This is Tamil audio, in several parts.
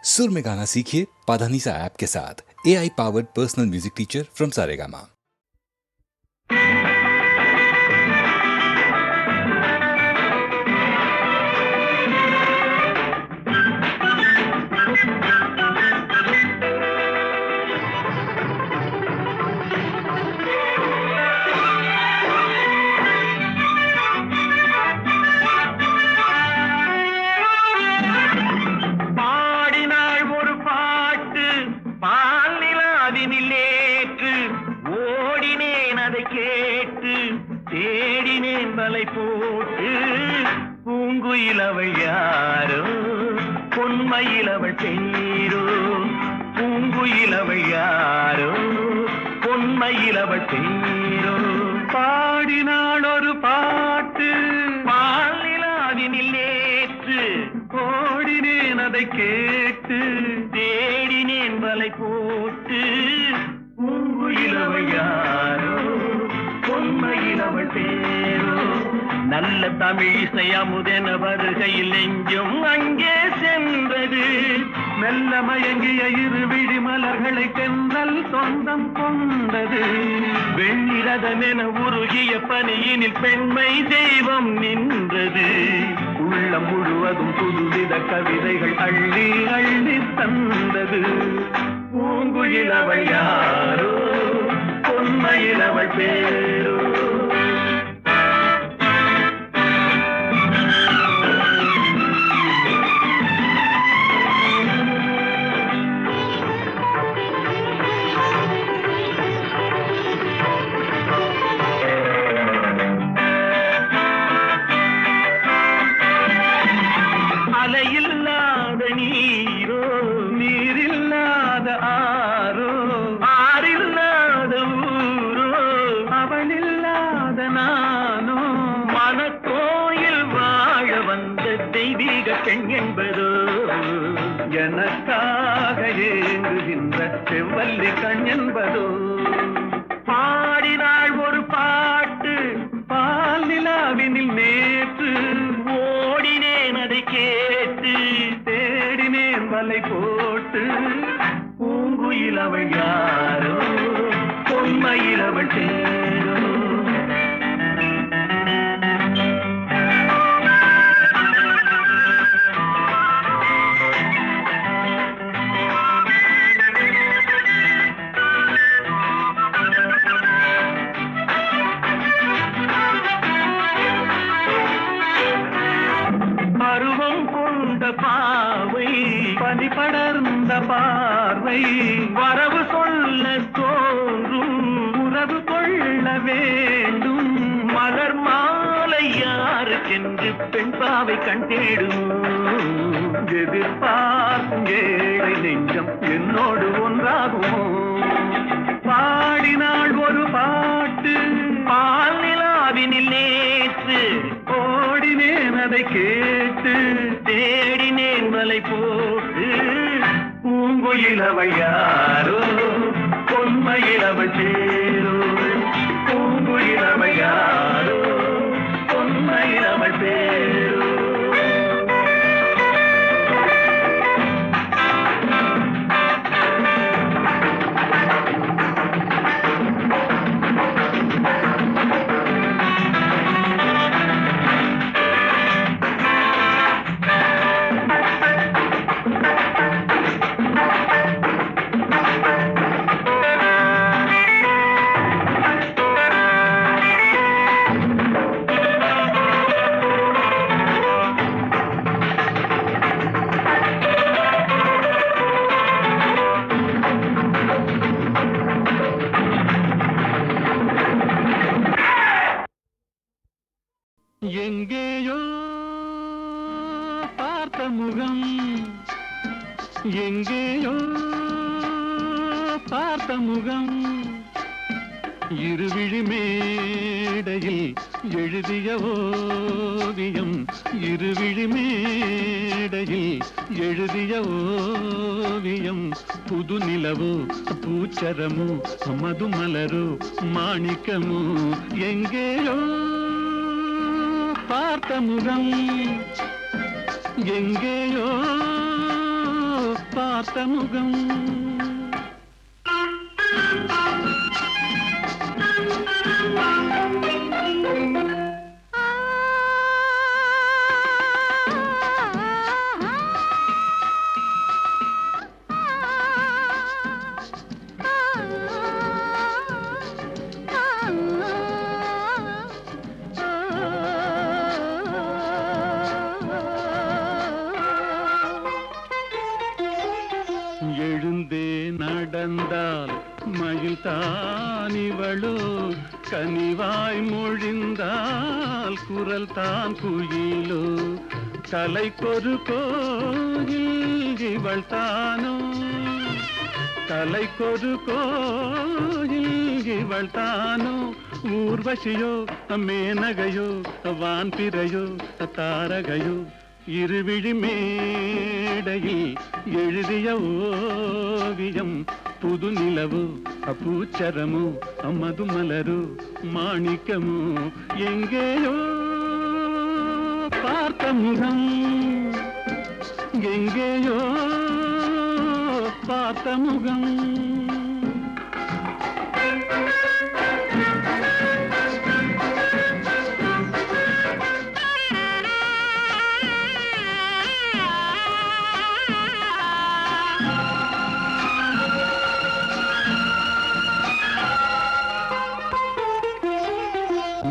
सुर में गाना सीखिए पाधानीसा ऐप के साथ। AI powered personal music teacher from Saregama. பூங்குயிலவள் யாரோ பொன்மயிலவள் தேரோ பூங்குயிலவள் யாரோ பொன்மயிலவள் தேரோ பாடினாள் ஒரு பாட்டு பாலிலாவினில் நேற்று ஓடினேன் அதை கேட்டு தேடினேன் வலை போட்டு பூங்குயிலவள் யாரோ பொன்மயிலவள் தேரோ நல்ல தமிழிசை அமுதென வருகையில் நெஞ்சும் அங்கே சென்றது மெல்ல மயங்கிய இரு விழி மலர்களை தென்றல் சொந்தம் கொண்டது வெண்ணிரதமென உருகிய பனியினில் பெண்மை தெய்வம் நின்றது உள்ளம் முழுவதும் புதுவித கவிதைகள் அள்ளி அள்ளி தந்தது பூங்குயிலவள் யாரோ பொன்மயிலவள் பேரோ அலையில்லாத நீரோ நீரில்லாத ஆரோ ஆறில்லாத ஊரோ அவளில்லாத நானோ மனக்கோயில் வாழ வந்த தெய்வீக பெண் என்பதோ எனக்காக ஏங்குகின்ற செவ்வல்லி கண் என்பதோ பாடினாள் ஒரு பாட்டு பால் நிலாவினில் நேற்று ஓடினேன் அதை கேட்டு தேடினேன் வலை போட்டு பூங்குயிலவள் யாரோ பொன்மயிலவள் தேரோ பருவம் கொண்ட பாவை பனி படர்ந்த பார்வை வரவு சொல்ல தோன்றும் உறவு கொள்ள வேண்டும் மலர் மாலை யாருக்கென்று பெண் பாவை கண் தேடும் எதிர்பார்க்கும் ஏழை நெஞ்சம் என்னோடு ஒன்றாகுமோ பாடினாள் ஒரு பாட்டு பால் நிலாவினில் நேற்று ஓடினேன் அதை கேட்டு தேடினேன் வலை போட்டு பூங்குயிலவள் யாரோ பொன்மயிலவள் தேரோ பூங்குயிலவள் யாரோ பொன்மயிலவள் தேரோ எங்கேயோ பார்த்த முகம் எங்கேயோ பார்த்த முகம் இருவிழி மேடையில் எழுதிய ஓவியம் இருவிழி மேடையில் எழுதிய ஓவியம் புது நிலவோ பூச்சரமோ மதுமலரோ மாணிக்கமோ எங்கேயோ பார்த்த முகம் எங்கேயோ பார்த்த முகம் எழுந்தே நடந்தால் மயில் தானிவளோ கனிவாய் மொழிந்தால் குரல் தான் குயிலோ கலைக்கொரு கோயில் இவள் தானோ கலைக்கொரு கோயில் இவள் தானோ ஊர்வசியோ மேனகையோ வான்பிறையோ தாரகையோ இருவிழி மேடையில் எழுதிய ஓவியம் புது நிலவு பூச்சரமோ மதுமலரு மாணிக்கமோ எங்கேயோ பார்த்த முகம் எங்கேயோ பார்த்த முகம்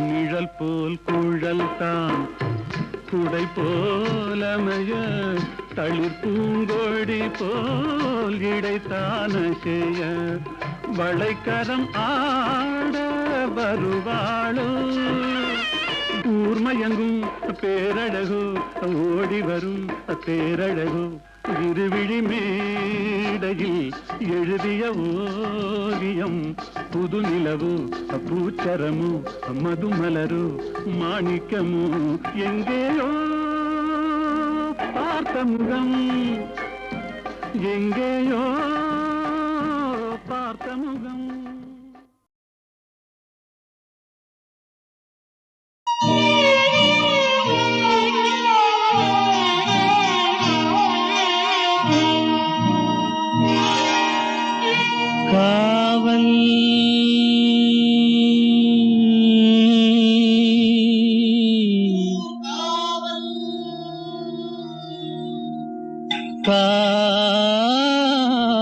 நிழல் போல் குழல் தான் குடை போலமைய தளிர் பூங்கொடி போல் இடைத்தான செய்ய வளைக்கரம் ஆட வருவாளோ ஊர்மயங்கும் பேரழகோ ஓடி வரும் பேரழகோ இருவிழி மேடையில் எழுதிய ஓவியம் புது நிலவு பூச்சரமோ மதுமலரு மாணிக்கமோ எங்கேயோ பார்த்த முகம் எங்கேயோ பார்த்த முகம்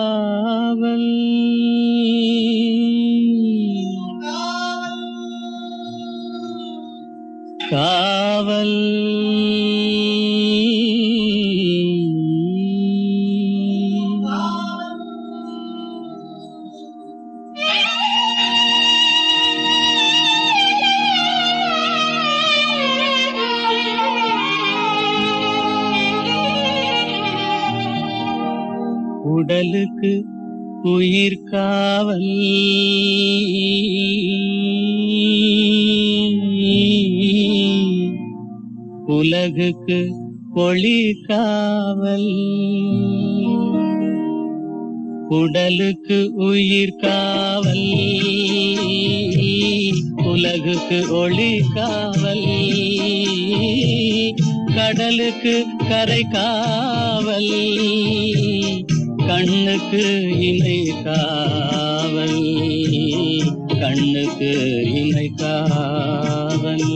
காவல் காவல் காவல் உடலுக்கு உயிர் காவல் உலகுக்கு ஒளி காவல் உடலுக்கு உயிர் காவல் உலகுக்கு ஒளி காவல் கடலுக்கு கரை காவல் கண்ணுக்கு இணை காவல் கண்ணுக்கு இணை காவல்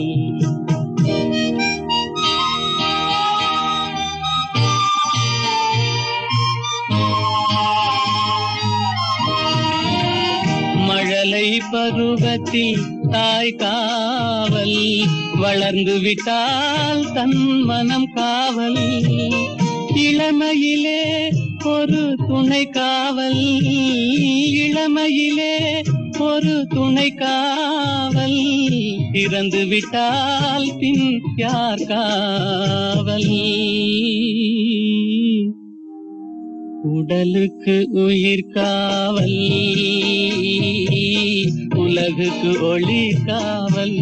மழலை பருவத்தில் தாய் காவல் வளர்ந்து விட்டால் தன் மனம் காவல் இளமையிலே ஒரு துணை காவல் இளமையிலே ஒரு துணை காவல் இறந்து விட்டால் பின் யார் காவல் உடலுக்கு உயிர் காவல் உலகுக்கு ஒளி காவல்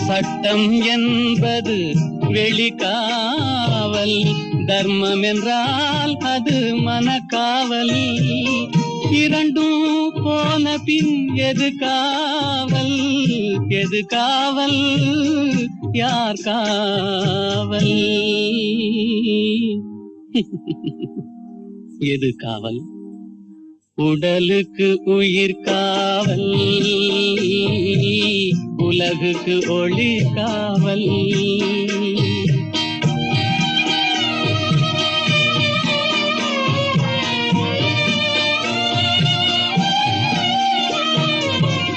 சட்டம் என்பது வெளிக்காவல் தர்மம் என்றால் அது மனக்காவல் இரண்டும் போன பின் எது காவல், எது காவல், யார் காவல்? எது காவல்? உடலுக்கு உயிர் காவல், உலகுக்கு ஒளி காவல்.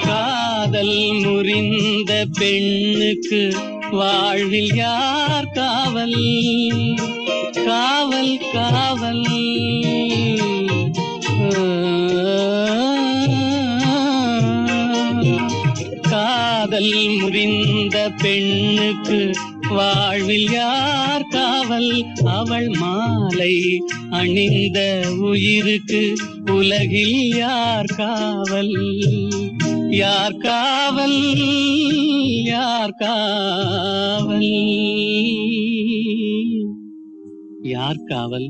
காதல் முறிந்த பெண்ணுக்கு வாழ்வில் யார் காவல்? காவல் காவல். காதல் முறிந்த பெண்ணுக்கு வாழ்வில் யார் காவல்? அவள் மாலை அணிந்த உயிருக்கு உலகில் யார் காவல்? யார் காவல், யார் காவல், யார் காவல்?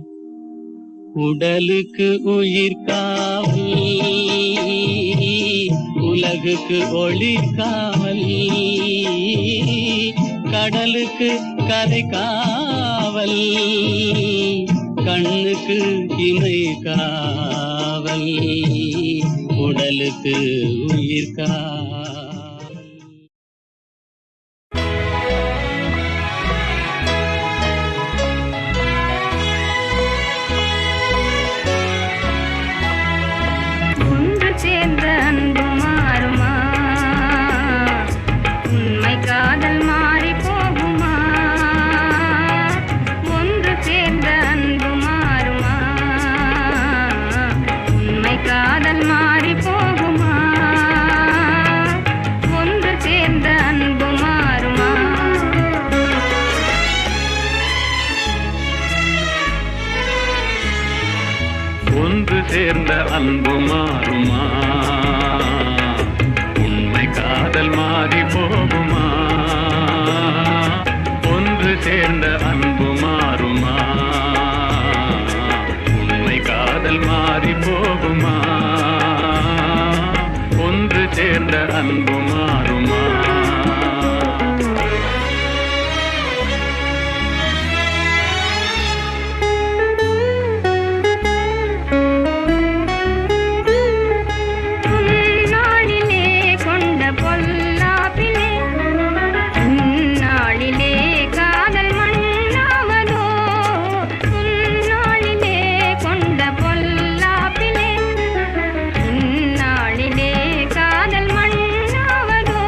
உடலுக்கு உயிர் காவல், உலகுக்கு ஒளி காவல். கடலுக்கு கரை காவல், கண்ணுக்கு இமை காவல், உடலுக்கு உயிர் காவல். ஒன்று சேர்ந்த அன்பு மாறுமா? உண்மை காதல் மாறி போகுமா? ஒன்று சேர்ந்த அன்பு மாறுமா? உண்மை காதல் மாறி போகுமா? ஒன்று சேர்ந்த அன்பு மாறுமா? ஒன்று சேர்ந்த அன்பு மாறுமா? உண்மை காதல் மாறி போகுமா? ஒன்று சேர்ந்த அன்பு மாறுமா? உண்மை காதல் மாறி போகுமா? ஒன்று சேர்ந்த அன்பு மாறுமா? உன்னாளிலே கொண்ட பொல்லாப்பிலே உன்னாளிலே காதல் மண்ணாவதோ? உன்னாளிலே கொண்ட பொல்லாப்பிலே உன்னாளிலே காதல் மண்ணாவதோ?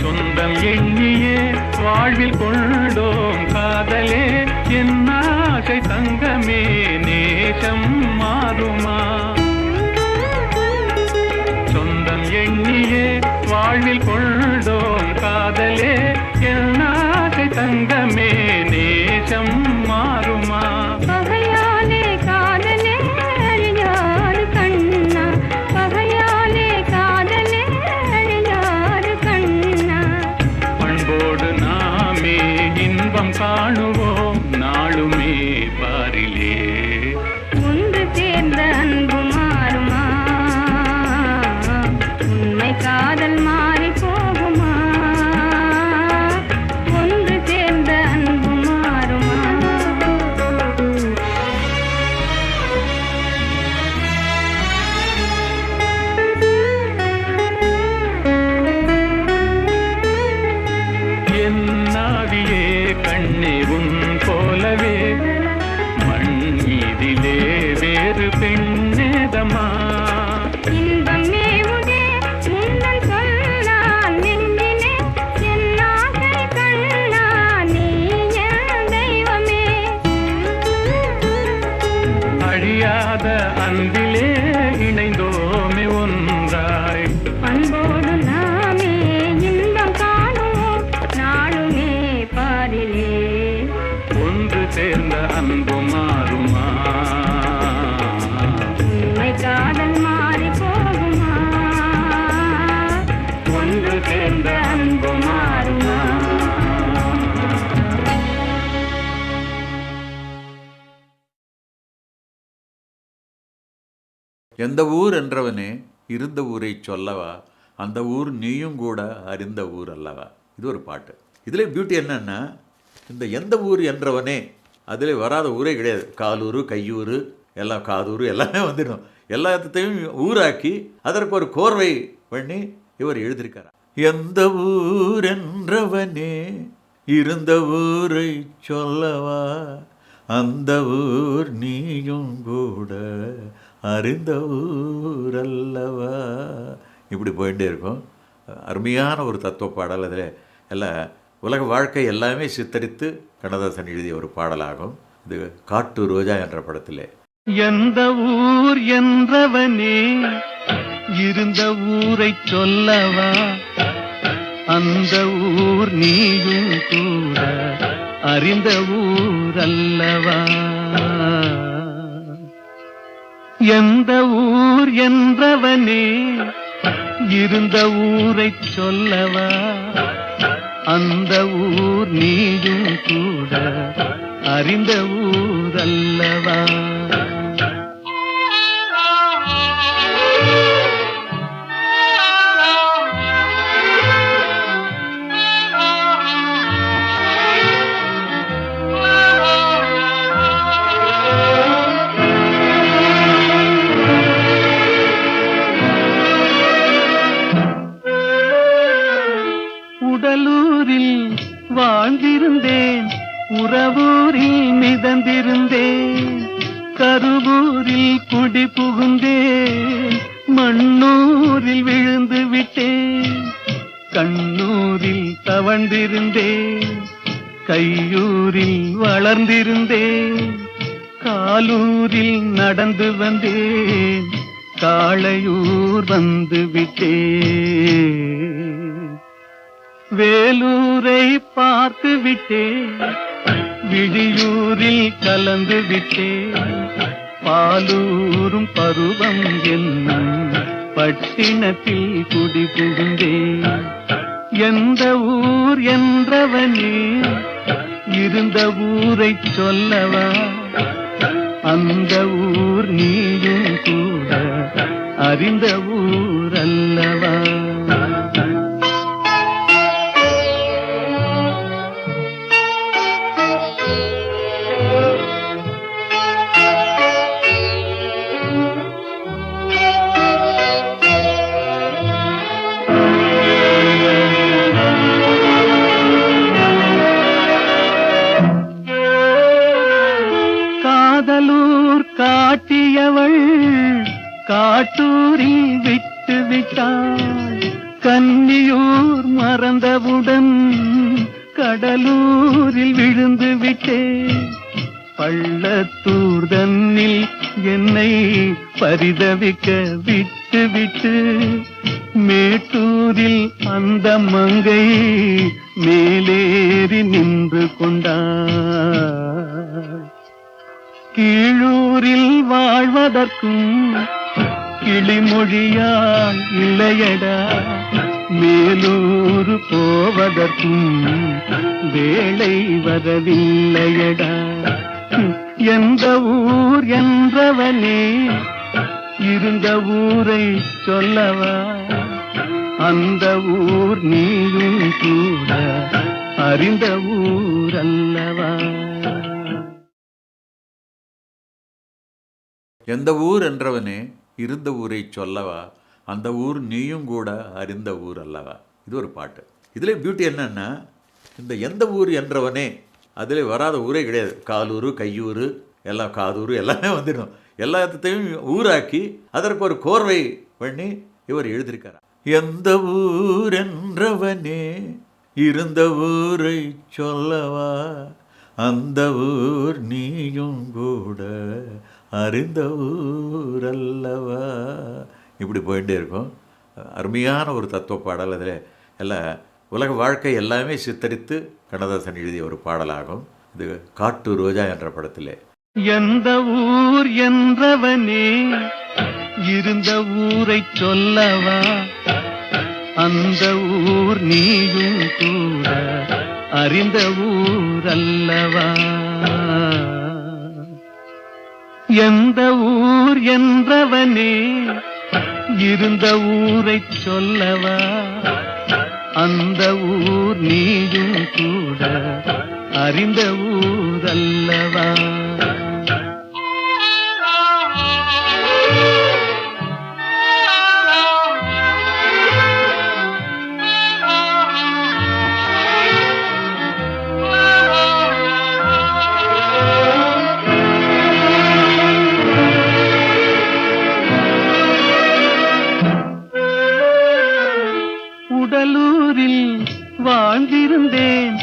சொந்தம் எண்ணியே வாழ்வில் கொண்டோம் காதலே, என் ஆசை தங்கமே நேசம் மாறுமா? சொந்தம் எண்ணியே வாழ்வில் கொண்டோம் காதலே, என் ஆசை தங்கமே நேசம் மாறுமா? பகையாலே காதலே அழியாறு கண்ணா, பகையாலே காதலே அழியாறு கண்ணா. பண்போடு நாமே இன்பம் காணுவோம் நாளுமே பாரிலே. ஒன்று சேர்ந்த அன்பு மாறுமா? உண்மை காதல் மாறி போகுமா? ஒன்று சேர்ந்த அன்பு எந்த ஊர் என்றவனே இருந்த ஊரை சொல்லவா, அந்த ஊர் நீயும் கூட அறிந்த ஊர் அல்லவா. இது ஒரு பாட்டு. இதில் பியூட்டி என்னன்னா, இந்த எந்த ஊர் என்றவனே அதில் வராத ஊரே கிடையாது. காலூர், கையூர், எல்லாம் காதூர் எல்லாமே வந்துடும். எல்லாத்தையும் ஊராக்கி அதற்கு ஒரு கோர்வை பண்ணி இவர் எழுதியிருக்கார். எந்த ஊர் என்றவனே இருந்த ஊரை சொல்லவா, அந்த ஊர் நீயும் கூட அறிந்த ஊர் அல்லவா. இப்படி போயிட்டே இருக்கும். அருமையான ஒரு தத்துவ பாடல். அதில் எல்லாம் உலக வாழ்க்கை எல்லாமே சித்தரித்து கண்ணதாசன் எழுதிய ஒரு பாடலாகும். இது காட்டு ரோஜா என்ற படத்திலே. எந்த ஊர் என்றவனே இருந்த ஊரை சொல்லவா, அந்த ஊர் நீயும் கூட அறிந்த ஊர் அல்லவா. எந்த ஊர் என்றவனே இருந்த ஊரை சொல்லவா, அந்த ஊர் நீயும் கூட அறிந்த ஊர் அல்லவா. உடலூரில் வாழ்ந்திருந்தேன், உறவூரில் மிதந்திருந்தேன், கருவூரில் குடி புகுந்தேன், மண்ணூரில் விழுந்து விட்டேன், கண்ணூரில் தவழ்ந்திருந்தேன், கையூரில் வளர்ந்திருந்தேன், காலூரில் நடந்து வந்தேன், காளையூர் வந்து விட்டேன், வேலூரை பார்த்து விட்டேன், விழியூரில் கலந்து விட்டேன், பாலூரும் பருவம் என்னும் பட்டினத்தில் குடி புகுந்தேன். எந்த ஊர் என்றவனே இருந்த ஊரை சொல்லவா, அந்த ஊர் நீயும் கூட அறிந்த ஊர் அல்லவா. காதலூர் காட்டியவள் காட்டூரில் விட்டு விட்டாள், கன்னியூர் மறந்தவுடன் கடலூரில் விழுந்து விட்டேன், பள்ளத்தூர் தன்னில் என்னை பரிதவிக்க விட்டு விட்டு மேட்டூரில் அந்த மங்கை மேலேறி நின்று கொண்டாள். கீழூரில் வாழ்வதற்கும் கிளிமொழியால் இல்லையடா, மேலூர் போவதற்கும் வேளை வரவில்லையடா. எந்த ஊர் என்றவனே இருந்த ஊரை சொல்லவா, அந்த ஊர் நீயும் கூட அறிந்த ஊர் அல்லவா. எந்த ஊர் என்றவனே இருந்த ஊரை சொல்லவா, அந்த ஊர் நீயும் கூட அறிந்த ஊர் அல்லவா. இது ஒரு பாட்டு. இதில் பியூட்டி என்னன்னா, இந்த எந்த ஊர் என்றவனே அதில் வராத ஊரே கிடையாது. காலூர், கையூர், எல்லாம் காதூர் எல்லாமே வந்துடும். எல்லாத்தையும் ஊராக்கி அதற்கு ஒரு கோர்வை பண்ணி இவர் எழுதியிருக்கார். எந்த ஊர் என்றவனே இருந்த ஊரை சொல்லவா, அந்த ஊர் நீயும் கூட அறிந்த ஊர் அல்லவா. இப்படி போயிட்டே இருக்கும். அருமையான ஒரு தத்துவ பாடல். அதில் எல்லாம் உலக வாழ்க்கை எல்லாமே சித்தரித்து கண்ணதாசன் எழுதிய ஒரு பாடலாகும். இது காட்டு ரோஜா என்ற படத்திலே. எந்த ஊர் என்றவனே இருந்த ஊரை சொல்லவா, அந்த ஊர் நீயும் கூட அறிந்த ஊர் அல்லவா. எந்த ஊர் என்றவனே இருந்த ஊரைச் சொல்லவா அந்த ஊர் நீயும் கூட அறிந்த ஊர் அல்லவா உடலூரில் வாழ்ந்திருந்தேன்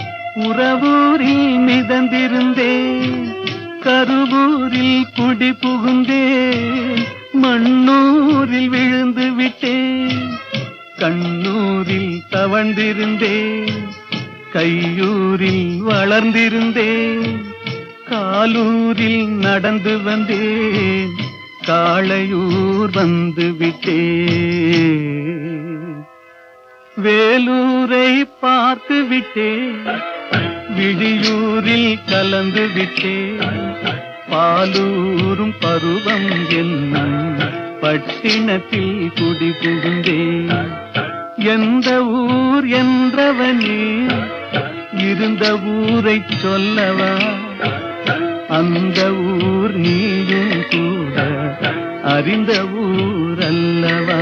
உறவூரில் மிதந்திருந்தேன் கருவூரில் குடி புகுந்தேன் மண்ணூரில் விழுந்து விட்டேன் கண்ணூரில் தவழ்ந்திருந்தேன் கையூரில் வளர்ந்திருந்தேன் காலூரில் நடந்து வந்தேன் காளையூர் வந்து விட்டேன் வேலூரை பார்த்து விட்டேன் விழியூரில் கலந்து விட்டேன் பாலூரும் பருவம் என்னும் பட்டினத்தில் குடி புகுந்தேன் எந்த ஊர் என்றவனே இருந்த ஊரைச் சொல்லவா அந்த ஊர் நீயும் கூட அறிந்த ஊர் அல்லவா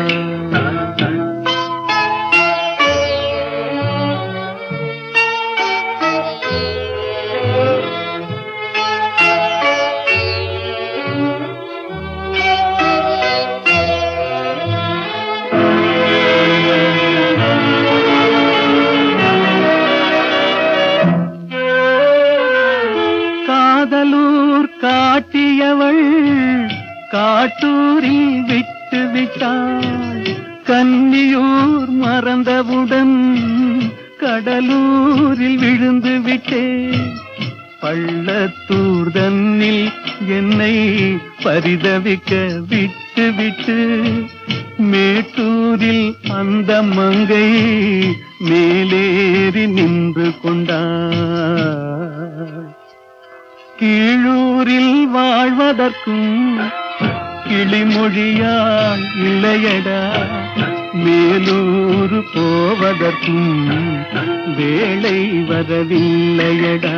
காதலூர் காட்டியவள் காட்டூரில் விட்டு விட்டாள் கன்னியூர் மறந்தவுடன் கடலூரில் விழுந்து விட்டேன் பள்ளத்தூர் தன்னில் என்னை பரிதவிக்க விட்டு விட்டு மேட்டூரில் அந்த மங்கை மேலேறி நின்று கொண்டாள் கீழூரில் வாழ்வதற்கும் கிளிமொழியால் இல்லையடா மேலூர் போவதற்கும் வேளை வரவில்லையடா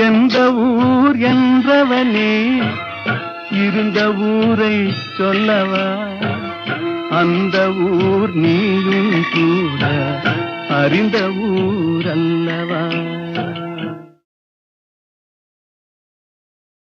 எந்த ஊர் என்றவனே இருந்த ஊரை சொல்லவா அந்த ஊர் நீயும் கூட அறிந்த ஊர் அல்லவா